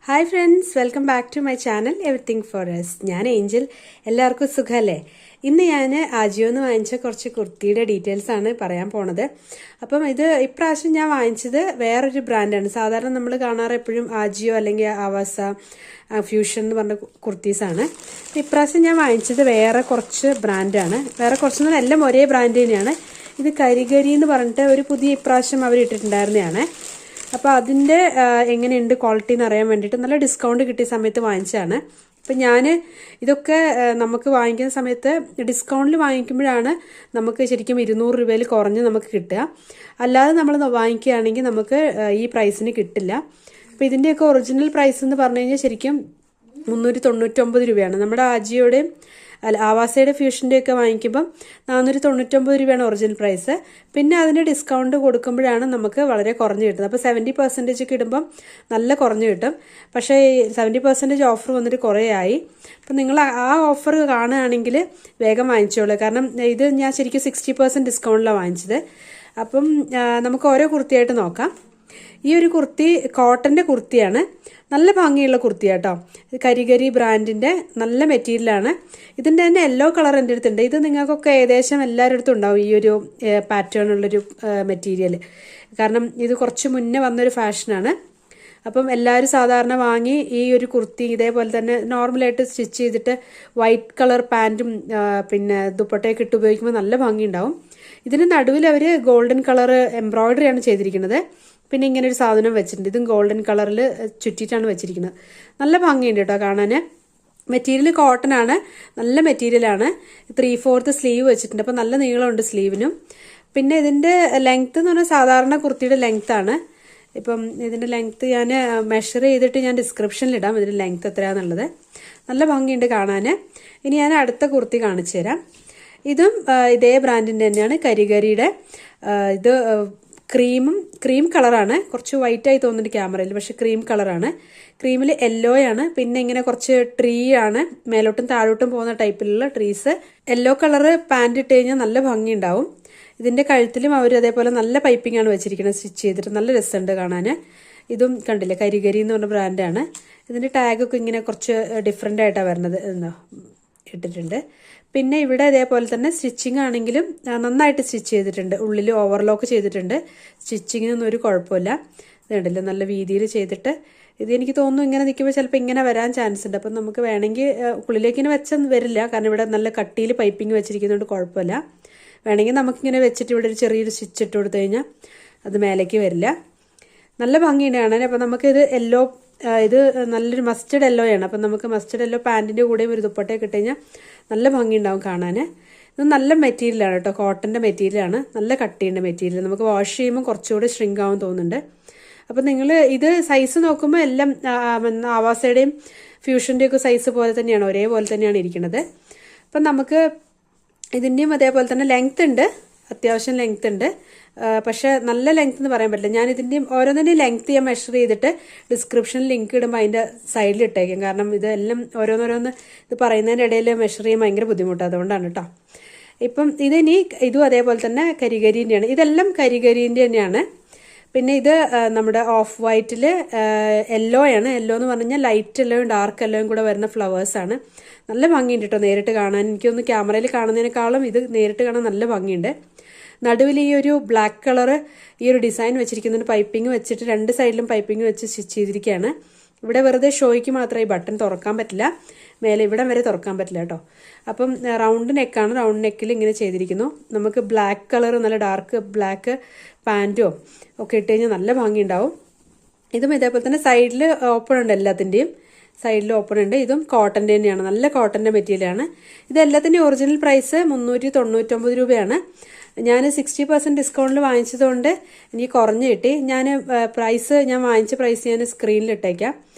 Hi friends, welcome back to my channel everything for S. ഞാൻ Angel. എല്ലാവർക്കും സുഖമല്ലേ? ഇന്ന് ഞാൻ ആജിയോന്ന് വാങ്ങിച്ച കുറച്ച് കുർത്തിയുടെ ഡീറ്റെയിൽസ് ആണ് പറയാൻ പോണത്. അപ്പം ഇത് ഇപ്രാവശ്യം ഞാൻ വാങ്ങിച്ചത് വേറൊരു ബ്രാൻഡാണ്. സാധാരണ നമ്മൾ കാണാറ് എപ്പോഴും ആജിയോ അല്ലെങ്കിൽ ആവാസ, ഫ്യൂഷൻ എന്ന് പറഞ്ഞ കുർത്തീസാണ്. ഇപ്രാവശ്യം ഞാൻ വാങ്ങിച്ചത് വേറെ കുറച്ച് ബ്രാൻഡാണ്. വേറെ കുറച്ചൊന്നും എല്ലാം ഒരേ ബ്രാൻഡ് തന്നെയാണ്. ഇത് കരിഗരി എന്ന് പറഞ്ഞിട്ട് ഒരു പുതിയ ഇപ്രാവശ്യം അവർ ഇട്ടിട്ടുണ്ടായിരുന്നതാണ്. അപ്പോൾ അതിൻ്റെ എങ്ങനെയുണ്ട് ക്വാളിറ്റി എന്ന് അറിയാൻ വേണ്ടിയിട്ട് നല്ല ഡിസ്കൗണ്ട് കിട്ടിയ സമയത്ത് വാങ്ങിച്ചതാണ്. അപ്പം ഞാൻ ഇതൊക്കെ നമുക്ക് വാങ്ങിക്കുന്ന സമയത്ത് ഡിസ്കൗണ്ടിൽ വാങ്ങിക്കുമ്പോഴാണ് നമുക്ക് ശരിക്കും 200 രൂപയിൽ കുറഞ്ഞ് നമുക്ക് കിട്ടുക. അല്ലാതെ നമ്മൾ വാങ്ങിക്കുകയാണെങ്കിൽ നമുക്ക് ഈ പ്രൈസിന് കിട്ടില്ല. അപ്പോൾ ഇതിൻ്റെയൊക്കെ ഒറിജിനൽ പ്രൈസ് എന്ന് പറഞ്ഞു കഴിഞ്ഞാൽ ശരിക്കും 399 രൂപയാണ്. നമ്മുടെ ആജിയോയുടെയും ആവാസയുടെ ഫ്യൂഷൻ്റെയൊക്കെ വാങ്ങിക്കുമ്പം 499 രൂപയാണ് ഒറിജിനൽ പ്രൈസ്. പിന്നെ അതിന് ഡിസ്കൗണ്ട് കൊടുക്കുമ്പോഴാണ് നമുക്ക് വളരെ കുറഞ്ഞ് കിട്ടുന്നത്. അപ്പോൾ 70% ഒക്കെ ഇടുമ്പം നല്ല കുറഞ്ഞ് കിട്ടും. പക്ഷേ 70% ഓഫർ വന്നിട്ട് കുറേ ആയി. അപ്പം നിങ്ങൾ ആ ഓഫർ കാണുകയാണെങ്കിൽ വേഗം വാങ്ങിച്ചോളൂ. കാരണം ഇത് ഞാൻ ശരിക്കും 60% ഡിസ്കൗണ്ടിലാണ് വാങ്ങിച്ചത്. അപ്പം നമുക്ക് ഓരോ കുർത്തിയായിട്ട് നോക്കാം. ഈ ഒരു കുർത്തി കോട്ടൻ്റെ കുർത്തിയാണ്. നല്ല ഭംഗിയുള്ള കുർത്തിയാട്ടോ. കരിഗരി ബ്രാൻഡിൻ്റെ നല്ല മെറ്റീരിയലാണ്. ഇതിൻ്റെ തന്നെ യെല്ലോ കളർ എൻ്റെ അടുത്തുണ്ട്. ഇത് നിങ്ങൾക്കൊക്കെ ഏകദേശം എല്ലാവരുടെ അടുത്തും ഉണ്ടാവും ഈ ഒരു പാറ്റേൺ ഉള്ളൊരു മെറ്റീരിയൽ. കാരണം ഇത് കുറച്ച് മുന്നേ വന്നൊരു ഫാഷനാണ്. അപ്പം എല്ലാവരും സാധാരണ വാങ്ങി ഈ ഒരു കുർത്തി ഇതേപോലെ തന്നെ നോർമലായിട്ട് സ്റ്റിച്ച് ചെയ്തിട്ട് വൈറ്റ് കളർ പാൻറ്റും പിന്നെ ദുപ്പട്ടയൊക്കെ ഇട്ട് ഉപയോഗിക്കുമ്പോൾ നല്ല ഭംഗിയുണ്ടാവും. ഇതിന് നടുവിൽ അവർ ഗോൾഡൻ കളർ എംബ്രോയിഡറിയാണ് ചെയ്തിരിക്കുന്നത്. പിന്നെ ഇങ്ങനെ ഒരു സാധനം വെച്ചിട്ടുണ്ട്. ഇതും ഗോൾഡൻ കളറിൽ ചുറ്റിയിട്ടാണ് വെച്ചിരിക്കുന്നത്. നല്ല ഭംഗിയുണ്ട് കേട്ടോ കാണാൻ. മെറ്റീരിയൽ കോട്ടൺ ആണ്, നല്ല മെറ്റീരിയലാണ്. 3/4 സ്ലീവ് വെച്ചിട്ടുണ്ട്. അപ്പോൾ നല്ല നീളമുണ്ട് സ്ലീവിനും. പിന്നെ ഇതിൻ്റെ ലെങ്ത്ത് എന്ന് പറഞ്ഞാൽ സാധാരണ കുർത്തിയുടെ ലെങ്ത് ആണ്. ഇപ്പം ഇതിൻ്റെ ലെങ്ത്ത് ഞാൻ മെഷർ ചെയ്തിട്ട് ഞാൻ ഡിസ്ക്രിപ്ഷനിലിടാം ഇതിൻ്റെ ലെങ്ത്ത് എത്രയാണെന്നുള്ളത്. നല്ല ഭംഗിയുണ്ട് കാണാൻ. ഇനി ഞാൻ അടുത്ത കുർത്തി കാണിച്ചു തരാം. ഇതും ഇതേ ബ്രാൻഡിൻ്റെ തന്നെയാണ്, കരിഗരിയുടെ. ഇത് ക്രീം കളറാണ്. കുറച്ച് വൈറ്റ് ആയി തോന്നുന്നുണ്ട് ക്യാമറയിൽ, പക്ഷെ ക്രീം കളറാണ്. ക്രീമിൽ യെല്ലോ ആണ്. പിന്നെ ഇങ്ങനെ കുറച്ച് ട്രീ ആണ്, മേലോട്ടും താഴോട്ടും പോകുന്ന ടൈപ്പിലുള്ള ട്രീസ്. യെല്ലോ കളറ് പാൻറ് ഇട്ട് കഴിഞ്ഞാൽ നല്ല ഭംഗി ഉണ്ടാവും. ഇതിൻ്റെ കഴുത്തിലും അവർ അതേപോലെ നല്ല പൈപ്പിംഗ് ആണ് വെച്ചിരിക്കുന്നത്, സ്റ്റിച്ച് ചെയ്തിട്ട്. നല്ല രസമുണ്ട് കാണാൻ. ഇതും കണ്ടില്ലേ, കരിഗരി എന്ന് പറഞ്ഞ ബ്രാൻഡാണ്. ഇതിൻ്റെ ടാഗൊക്കെ ഇങ്ങനെ കുറച്ച് ഡിഫറെൻ്റ് ആയിട്ടാണ് വരുന്നത് ഇട്ടിട്ടുണ്ട്. പിന്നെ ഇവിടെ അതേപോലെ തന്നെ സ്റ്റിച്ചിങ് ആണെങ്കിലും നന്നായിട്ട് സ്റ്റിച്ച് ചെയ്തിട്ടുണ്ട്. ഉള്ളിൽ ഓവർലോക്ക് ചെയ്തിട്ടുണ്ട്. സ്റ്റിച്ചിങ്ങിനൊന്നും ഒരു കുഴപ്പമില്ല. ഇത് കണ്ടില്ല, നല്ല വീതിയിൽ ചെയ്തിട്ട്. ഇത് എനിക്ക് തോന്നുന്നു ഇങ്ങനെ നിൽക്കുമ്പോൾ ചിലപ്പോൾ ഇങ്ങനെ വരാൻ ചാൻസ് ഉണ്ട്. അപ്പം നമുക്ക് വേണമെങ്കിൽ ഉള്ളിലേക്ക് ഇങ്ങനെ വെച്ചാൽ വരില്ല, കാരണം ഇവിടെ നല്ല കട്ടിയിൽ പൈപ്പിംഗ് വെച്ചിരിക്കുന്നതുകൊണ്ട് കുഴപ്പമില്ല. വേണമെങ്കിൽ നമുക്കിങ്ങനെ വെച്ചിട്ട് ഇവിടെ ഒരു ചെറിയൊരു സ്റ്റിച്ച് ഇട്ട് കൊടുത്തു കഴിഞ്ഞാൽ അത് മേലേക്ക് വരില്ല. നല്ല ഭംഗിയുണ്ട് കാണാൻ. അപ്പം നമുക്കിത് യെല്ലോ, ഇത് നല്ലൊരു മസ്റ്റർഡ് യെല്ലോ ആണ്. അപ്പം നമുക്ക് മസ്റ്റർഡ് യെല്ലോ പാൻറ്റിൻ്റെ കൂടെയും ഒരു ദുപ്പട്ടയൊക്കെ ഇട്ട് കഴിഞ്ഞാൽ നല്ല ഭംഗിയുണ്ടാവും കാണാൻ. ഇത് നല്ല മെറ്റീരിയലാണ് കേട്ടോ, കോട്ടൻ്റെ മെറ്റീരിയലാണ്. നല്ല കട്ടിയുണ്ട് മെറ്റീരിയൽ. നമുക്ക് വാഷ് ചെയ്യുമ്പോൾ കുറച്ചുകൂടി ഷ്രിങ്ക് ആവും തോന്നുന്നുണ്ട്. അപ്പം നിങ്ങൾ ഇത് സൈസ് നോക്കുമ്പോൾ എല്ലാം ആവാസയുടെയും ഫ്യൂഷൻ്റെയും ഒക്കെ സൈസ് പോലെ തന്നെയാണ്, ഒരേപോലെ തന്നെയാണ് ഇരിക്കുന്നത്. അപ്പം നമുക്ക് ഇതിൻ്റെയും അതേപോലെ തന്നെ ലെങ്ത് ഉണ്ട്, അത്യാവശ്യം ലെങ്ത് ഉണ്ട്. പക്ഷേ നല്ല ലെങ്ത് എന്ന് പറയാൻ പറ്റില്ല. ഞാൻ ഇതിൻ്റെയും ഓരോന്നിൻ്റെയും ലെങ്ത് ഞാൻ മെഷർ ചെയ്തിട്ട് ഡിസ്ക്രിപ്ഷനിൽ ലിങ്ക് ഇടുമ്പോൾ അതിൻ്റെ സൈഡിൽ ഇട്ടേക്കും. കാരണം ഇതെല്ലാം ഓരോന്നോരോന്ന് ഇത് പറയുന്നതിൻ്റെ ഇടയിൽ മെഷർ ചെയ്യാൻ ഭയങ്കര ബുദ്ധിമുട്ടാണ്, അതുകൊണ്ടാണ് കേട്ടോ. ഇപ്പം ഇതും അതേപോലെ തന്നെ കരിഗരീൻ്റെയാണ്. ഇതെല്ലാം കരിഗരീൻ്റെ തന്നെയാണ്. പിന്നെ ഇത് നമ്മുടെ ഓഫ് വൈറ്റിൽ യെല്ലോ ആണ്. യെല്ലോ എന്ന് പറഞ്ഞു കഴിഞ്ഞാൽ ലൈറ്റ് യെല്ലോയും ഡാർക്ക് യെല്ലോയും കൂടെ വരുന്ന ഫ്ലവേഴ്സാണ്. നല്ല ഭംഗിയുണ്ട് കേട്ടോ നേരിട്ട് കാണാൻ. എനിക്കൊന്ന് ക്യാമറയിൽ കാണുന്നതിനേക്കാളും ഇത് നേരിട്ട് കാണാൻ നല്ല ഭംഗിയുണ്ട്. നടുവിൽ ഈ ഒരു ബ്ലാക്ക് കളർ ഈ ഒരു ഡിസൈൻ വെച്ചിരിക്കുന്നതിന് പൈപ്പിംഗ് വെച്ചിട്ട് രണ്ട് സൈഡിലും പൈപ്പിംഗ് വെച്ച് സ്റ്റിച്ച് ചെയ്തിരിക്കുകയാണ്. ഇവിടെ വെറുതെ ഷോയ്ക്ക് മാത്രമേ ഈ ബട്ടൺ തുറക്കാൻ പറ്റില്ല, മേലെ ഇവിടം വരെ തുറക്കാൻ പറ്റില്ല കേട്ടോ. അപ്പം റൗണ്ട് നെക്കാണ്. റൗണ്ട് നെക്കിൽ ഇങ്ങനെ ചെയ്തിരിക്കുന്നു. നമുക്ക് ബ്ലാക്ക് കളർ, നല്ല ഡാർക്ക് ബ്ലാക്ക് പാൻറ്റോ ഒക്കെ ഇട്ട് കഴിഞ്ഞാൽ നല്ല ഭംഗിയുണ്ടാവും. ഇതും ഇതേപോലെ തന്നെ സൈഡിൽ ഓപ്പൺ ഉണ്ട്, എല്ലാത്തിൻ്റെയും സൈഡിൽ ഓപ്പൺ ഉണ്ട്. ഇതും കോട്ടൻ്റെ തന്നെയാണ്, നല്ല കോട്ടൻ്റെ മെറ്റീരിയലാണ്. ഇതെല്ലാത്തിൻ്റെയും ഒറിജിനൽ പ്രൈസ് 399 രൂപയാണ്. ഞാൻ 60% ഡിസ്കൗണ്ടിൽ വാങ്ങിച്ചതുകൊണ്ട് എനിക്ക് കുറഞ്ഞ് കിട്ടി. ഞാൻ വാങ്ങിച്ച പ്രൈസ് ഞാൻ സ്ക്രീനിൽ ഇട്ടേക്കാം.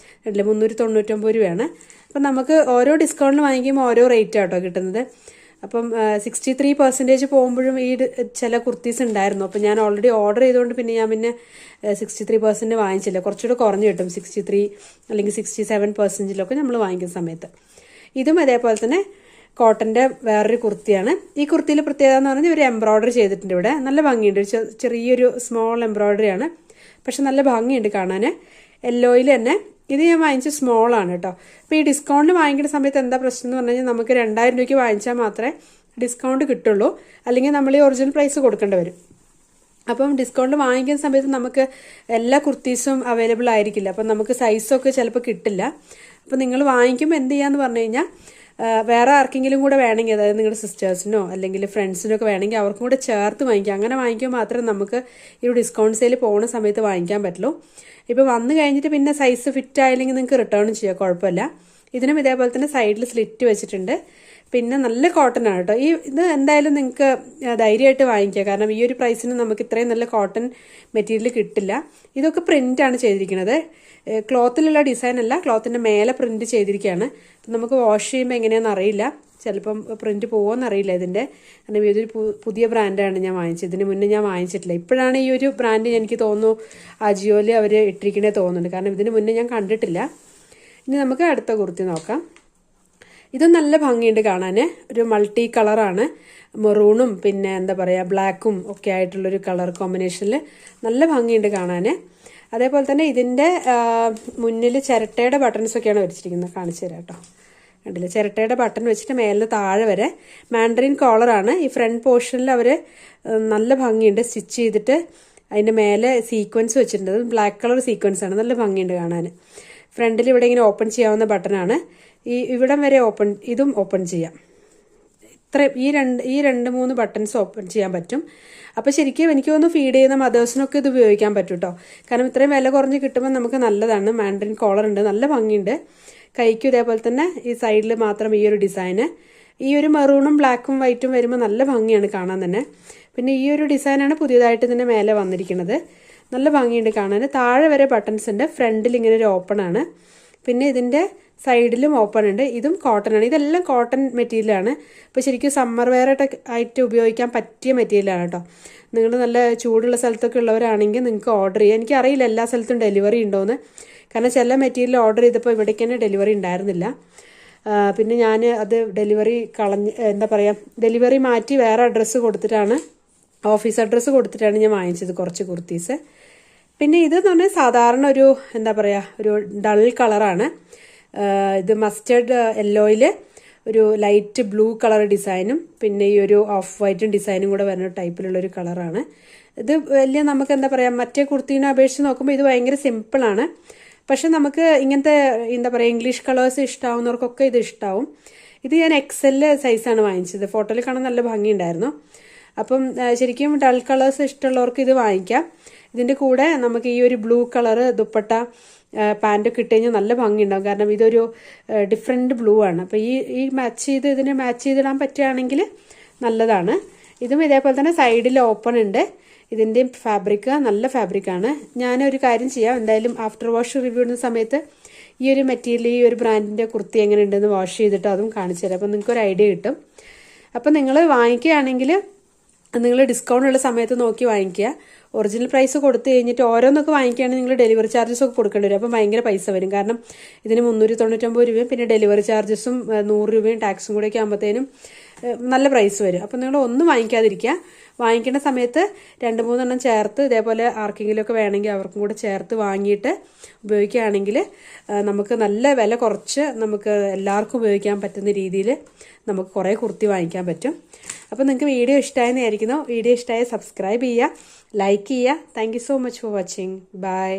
399 രൂപയാണ്. അപ്പം നമുക്ക് ഓരോ ഡിസ്കൗണ്ടിൽ വാങ്ങിക്കുമ്പോൾ ഓരോ റേറ്റ് ആട്ടോ കിട്ടുന്നത്. അപ്പം 63% പോകുമ്പോഴും ഈ ചില കുർത്തീസ് ഉണ്ടായിരുന്നു. അപ്പം ഞാൻ ഓൾറെഡി ഓർഡർ ചെയ്തുകൊണ്ട് പിന്നെ ഞാൻ 63% വാങ്ങിച്ചില്ല. കുറച്ചുകൂടെ കുറഞ്ഞ് കിട്ടും, 63 അല്ലെങ്കിൽ 67%ലൊക്കെ നമ്മൾ വാങ്ങിക്കുന്ന സമയത്ത്. ഇതും അതേപോലെ തന്നെ കോട്ടൻ്റെ വേറൊരു കുർത്തിയാണ്. ഈ കുർത്തിയിൽ പ്രത്യേകത എന്ന് പറഞ്ഞാൽ ഒരു എംബ്രോയ്ഡറി ചെയ്തിട്ടുണ്ട്. ഇവിടെ നല്ല ഭംഗിയുണ്ട്, ചെറിയൊരു സ്മോൾ എംബ്രോയ്ഡറി ആണ്, പക്ഷെ നല്ല ഭംഗിയുണ്ട് കാണാൻ. യെല്ലോയിൽ തന്നെ ഇത് ഞാൻ വാങ്ങിച്ച സ്മോളാണ് കേട്ടോ. അപ്പോൾ ഈ ഡിസ്കൗണ്ടിൽ വാങ്ങിക്കുന്ന സമയത്ത് എന്താ പ്രശ്നം എന്ന് പറഞ്ഞു കഴിഞ്ഞാൽ നമുക്ക് 2000 രൂപയ്ക്ക് വാങ്ങിച്ചാൽ മാത്രമേ ഡിസ്കൗണ്ട് കിട്ടുള്ളൂ, അല്ലെങ്കിൽ നമ്മൾ ഈ ഒറിജിനൽ പ്രൈസ് കൊടുക്കേണ്ടി വരും. അപ്പം ഡിസ്കൗണ്ട് വാങ്ങിക്കുന്ന സമയത്ത് നമുക്ക് എല്ലാ കുർത്തീസും അവൈലബിൾ ആയിരിക്കില്ല, അപ്പം നമുക്ക് സൈസൊക്കെ ചിലപ്പോൾ കിട്ടില്ല. അപ്പം നിങ്ങൾ വാങ്ങിക്കുമ്പോൾ എന്ത് ചെയ്യാന്ന് പറഞ്ഞു കഴിഞ്ഞാൽ വേറെ ആർക്കെങ്കിലും കൂടെ വേണമെങ്കിൽ, അതായത് നിങ്ങളുടെ സിസ്റ്റേഴ്സിനോ അല്ലെങ്കിൽ ഫ്രണ്ട്സിനോ ഒക്കെ വേണമെങ്കിൽ അവർക്കും കൂടെ ചേർത്ത് വാങ്ങിക്കാം. അങ്ങനെ വാങ്ങിക്കുമ്പോൾ മാത്രമേ നമുക്ക് ഈ ഒരു ഡിസ്കൗണ്ട് സെയിൽ പോകുന്ന സമയത്ത് വാങ്ങിക്കാൻ പറ്റുള്ളൂ. ഇപ്പോൾ വന്നു കഴിഞ്ഞിട്ട് പിന്നെ സൈസ് ഫിറ്റ് ആയില്ലെങ്കിൽ നിങ്ങൾക്ക് റിട്ടേൺ ചെയ്യാം, കുഴപ്പമില്ല. ഇതിനും ഇതേപോലെ തന്നെ സൈഡിൽ സ്ലിറ്റ് വെച്ചിട്ടുണ്ട്. പിന്നെ നല്ല കോട്ടൺ ആണ് കേട്ടോ. ഇത് എന്തായാലും നിങ്ങൾക്ക് ധൈര്യമായിട്ട് വാങ്ങിക്കുക, കാരണം ഈ ഒരു പ്രൈസിന് നമുക്ക് ഇത്രയും നല്ല കോട്ടൺ മെറ്റീരിയൽ കിട്ടില്ല. ഇതൊക്കെ പ്രിൻ്റാണ് ചെയ്തിരിക്കുന്നത്, ക്ലോത്തിലുള്ള ഡിസൈൻ അല്ല, ക്ലോത്തിൻ്റെ മേലെ പ്രിന്റ് ചെയ്തിരിക്കുകയാണ്. നമുക്ക് വാഷ് ചെയ്യുമ്പോൾ എങ്ങനെയാണെന്ന് അറിയില്ല, ചിലപ്പം പ്രിന്റ് പോകുമെന്ന് അറിയില്ല ഇതിൻ്റെ. കാരണം ഇതൊരു പുതിയ ബ്രാൻഡാണ് ഞാൻ വാങ്ങിച്ചത്, ഇതിന് മുന്നേ ഞാൻ വാങ്ങിച്ചിട്ടില്ല. ഇപ്പോഴാണ് ഈ ഒരു ബ്രാൻഡ് എനിക്ക് തോന്നുന്നു അജിയോയിൽ അവർ ഇട്ടിരിക്കണേ തോന്നുന്നുണ്ട്, കാരണം ഇതിന് മുന്നേ ഞാൻ കണ്ടിട്ടില്ല. ഇനി നമുക്ക് അടുത്ത കുർത്തി നോക്കാം. ഇത് നല്ല ഭംഗിയുണ്ട് കാണാൻ, ഒരു മൾട്ടി കളറാണ്, മെറൂണും പിന്നെ എന്താ പറയുക ബ്ലാക്കും ഒക്കെ ആയിട്ടുള്ളൊരു കളർ കോമ്പിനേഷനിൽ നല്ല ഭംഗിയുണ്ട് കാണാൻ. അതേപോലെ തന്നെ ഇതിൻ്റെ മുന്നിൽ ചിരട്ടയുടെ ബട്ടൺസൊക്കെയാണ് വെച്ചിരിക്കുന്നത്, കാണിച്ചു തരാം കേട്ടോ. കണ്ടില്ല, ചിരട്ടയുടെ ബട്ടൺ വെച്ചിട്ട് മേലിന് താഴെ വരെ മാൻഡറിൻ കോളറാണ്. ഈ ഫ്രണ്ട് പോർഷനിൽ അവർ നല്ല ഭംഗിയുണ്ട് സ്റ്റിച്ച് ചെയ്തിട്ട്, അതിൻ്റെ മേലെ സീക്വൻസ് വെച്ചിട്ടുണ്ട്, ബ്ലാക്ക് കളർ സീക്വൻസ് ആണ്, നല്ല ഭംഗിയുണ്ട് കാണാൻ. ഫ്രണ്ടിൽ ഇവിടെ ഇങ്ങനെ ഓപ്പൺ ചെയ്യാവുന്ന ബട്ടണാണ്, ഇവിടം വരെ ഇതും ഓപ്പൺ ചെയ്യാം. ഈ രണ്ട് മൂന്ന് ബട്ടൺസ് ഓപ്പൺ ചെയ്യാൻ പറ്റും. അപ്പോൾ ശരിക്കും എനിക്ക് തോന്നുന്നു ഫീഡ് ചെയ്യുന്ന മദേഴ്സിനൊക്കെ ഇത് ഉപയോഗിക്കാൻ പറ്റും കേട്ടോ, കാരണം ഇത്രയും വില കുറഞ്ഞ് കിട്ടുമ്പോൾ നമുക്ക് നല്ലതാണ്. മാൻഡറിൻ കോളർ ഉണ്ട്, നല്ല ഭംഗിയുണ്ട്. കൈക്കും ഇതേപോലെ തന്നെ ഈ സൈഡിൽ മാത്രം ഈ ഒരു ഡിസൈന്, ഈ ഒരു മെറൂണും ബ്ലാക്കും വൈറ്റും വരുമ്പോൾ നല്ല ഭംഗിയാണ് കാണാൻ തന്നെ. പിന്നെ ഈ ഒരു ഡിസൈനാണ് പുതിയതായിട്ട് ഇതിൻ്റെ മേലെ വന്നിരിക്കുന്നത്, നല്ല ഭംഗിയുണ്ട് കാണാൻ. താഴെ വരെ ബട്ടൺസ് ഉണ്ട്, ഫ്രണ്ടിൽ ഇങ്ങനെ ഒരു ഓപ്പൺ ആണ്, പിന്നെ ഇതിൻ്റെ സൈഡിലും ഓപ്പൺ ഉണ്ട്. ഇതും കോട്ടൺ ആണ്, ഇതെല്ലാം കോട്ടൺ മെറ്റീരിയലാണ്. ഇപ്പോൾ ശരിക്കും സമ്മർ വെയർ ആയിട്ട് ഉപയോഗിക്കാൻ പറ്റിയ മെറ്റീരിയലാണ് കേട്ടോ. നിങ്ങൾ നല്ല ചൂടുള്ള സ്ഥലത്തൊക്കെ ഉള്ളവരാണെങ്കിൽ നിങ്ങൾക്ക് ഓർഡർ ചെയ്യാം. എനിക്കറിയില്ല എല്ലാ സ്ഥലത്തും ഡെലിവറി ഉണ്ടോയെന്ന്, കാരണം ചില മെറ്റീരിയൽ ഓർഡർ ചെയ്തപ്പോൾ ഇവിടേക്ക് തന്നെ ഡെലിവറി ഉണ്ടായിരുന്നില്ല. പിന്നെ ഞാൻ അത് ഡെലിവറി എന്താ പറയുക, ഡെലിവറി മാറ്റി വേറെ അഡ്രസ്സ് കൊടുത്തിട്ടാണ്, ഓഫീസ് അഡ്രസ്സ് കൊടുത്തിട്ടാണ് ഞാൻ വാങ്ങിച്ചത് കുറച്ച് കുർത്തീസ്. പിന്നെ ഇതെന്ന് പറഞ്ഞാൽ സാധാരണ ഒരു എന്താ പറയുക ഒരു ഡൾ കളറാണ്. ഇത് മസ്റ്റേർഡ് യെല്ലോയിൽ ഒരു ലൈറ്റ് ബ്ലൂ കളർ ഡിസൈനും പിന്നെ ഈ ഒരു ഓഫ് വൈറ്റും ഡിസൈനും കൂടെ വരുന്ന ടൈപ്പിലുള്ളൊരു കളറാണ്. ഇത് വലിയ നമുക്ക് എന്താ പറയുക മറ്റേ കുർത്തീനെ അപേക്ഷിച്ച് നോക്കുമ്പോൾ ഇത് ഭയങ്കര സിമ്പിളാണ്. പക്ഷെ നമുക്ക് ഇങ്ങനത്തെ എന്താ പറയുക ഇംഗ്ലീഷ് കളേഴ്സ് ഇഷ്ടമാവുന്നവർക്കൊക്കെ ഇത് ഇഷ്ടമാവും. ഇത് ഞാൻ XL സൈസാണ് വാങ്ങിച്ചത്, ഫോട്ടോയിൽ കാണാൻ നല്ല ഭംഗിയുണ്ടായിരുന്നു. അപ്പം ശരിക്കും ഡൾ കളേഴ്സ് ഇഷ്ടമുള്ളവർക്ക് ഇത് വാങ്ങിക്കാം. ഇതിൻ്റെ കൂടെ നമുക്ക് ഈ ഒരു ബ്ലൂ കളറ് ദുപ്പട്ട പാൻറ്റൊക്കെ ഇട്ട് കഴിഞ്ഞാൽ നല്ല ഭംഗിയുണ്ടാവും, കാരണം ഇതൊരു ഡിഫറെൻറ്റ് ബ്ലൂ ആണ്. അപ്പോൾ ഈ ഇതിനെ മാച്ച് ചെയ്തിടാൻ പറ്റുകയാണെങ്കിൽ നല്ലതാണ്. ഇതും ഇതേപോലെ തന്നെ സൈഡിൽ ഓപ്പൺ ഉണ്ട്. ഇതിൻ്റെയും ഫാബ്രിക് നല്ല ഫാബ്രിക്കാണ്. ഞാനൊരു കാര്യം ചെയ്യാം, എന്തായാലും ആഫ്റ്റർ വാഷ് റിവ്യൂ ഇടുന്ന സമയത്ത് ഈ ഒരു മെറ്റീരിയൽ ഈ ഒരു ബ്രാൻഡിൻ്റെ കുർത്തി എങ്ങനെ ഉണ്ടെന്ന് വാഷ് ചെയ്തിട്ട് അതും കാണിച്ചു തരാം, അപ്പോൾ നിങ്ങൾക്കൊരു ഐഡിയ കിട്ടും. അപ്പോൾ നിങ്ങൾ വാങ്ങിക്കുകയാണെങ്കിൽ നിങ്ങൾ ഡിസ്കൗണ്ട് ഉള്ള സമയത്ത് നോക്കി വാങ്ങിക്കുക. ഒറിജിനൽ പ്രൈസ് കൊടുത്തു കഴിഞ്ഞിട്ട് ഓരോന്നൊക്കെ വാങ്ങിക്കുകയാണെങ്കിൽ നിങ്ങൾ ഡെലിവറി ചാർജസ് ഒക്കെ കൊടുക്കേണ്ടി വരും, അപ്പോൾ ഭയങ്കര പൈസ വരും. കാരണം ഇതിന് 399 രൂപയും പിന്നെ ഡെലിവറി ചാർജസും 100 രൂപയും ടാക്സും കൂടെയൊക്കെ ആകുമ്പോഴത്തേനും നല്ല പ്രൈസ് വരും. അപ്പോൾ നിങ്ങൾ ഒന്നും വാങ്ങിക്കാതിരിക്കുക. വാങ്ങിക്കേണ്ട സമയത്ത് 2-3 എണ്ണം ചേർത്ത് ഇതേപോലെ ആർക്കെങ്കിലുമൊക്കെ വേണമെങ്കിൽ അവർക്കും കൂടെ ചേർത്ത് വാങ്ങിയിട്ട് ഉപയോഗിക്കുകയാണെങ്കിൽ നമുക്ക് നല്ല വില കുറച്ച് നമുക്ക് എല്ലാവർക്കും ഉപയോഗിക്കാൻ പറ്റുന്ന രീതിയിൽ നമുക്ക് കുറേ കുർത്തി വാങ്ങിക്കാൻ പറ്റും. അപ്പോൾ നിങ്ങൾക്ക് വീഡിയോ ഇഷ്ടമായെന്ന് വിചാരിക്കുന്നു. വീഡിയോ ഇഷ്ടമായ സബ്സ്ക്രൈബ് ചെയ്യുക, ലൈക്ക് ചെയ്യുക. Thank you so much for watching. By.